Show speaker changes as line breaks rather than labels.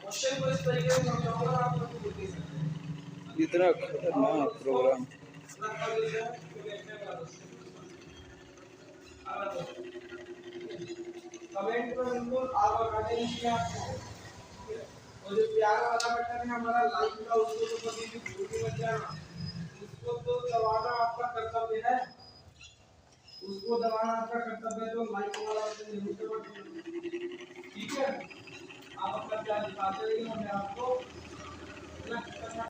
Question को इस तरीके से समझाऊंगा आप लोग को देख सकते हैं।
इतना खतरनाक प्रोग्राम।
कमेंट में बिल्कुल आप बताने दीजिए आपको। और जो प्यार वाला बटन है हमारा लाइक का, उसको तो कभी भी भूल नहीं मत जाना। उसको तो दबाना आपका कर्तव्य है, उसको दबाना आपका कर्तव्य है। तो लाइक वाला बटन जरूर दबाना, ठीक है। आप अपना प्यार दिखाते रहिए, मैं आपको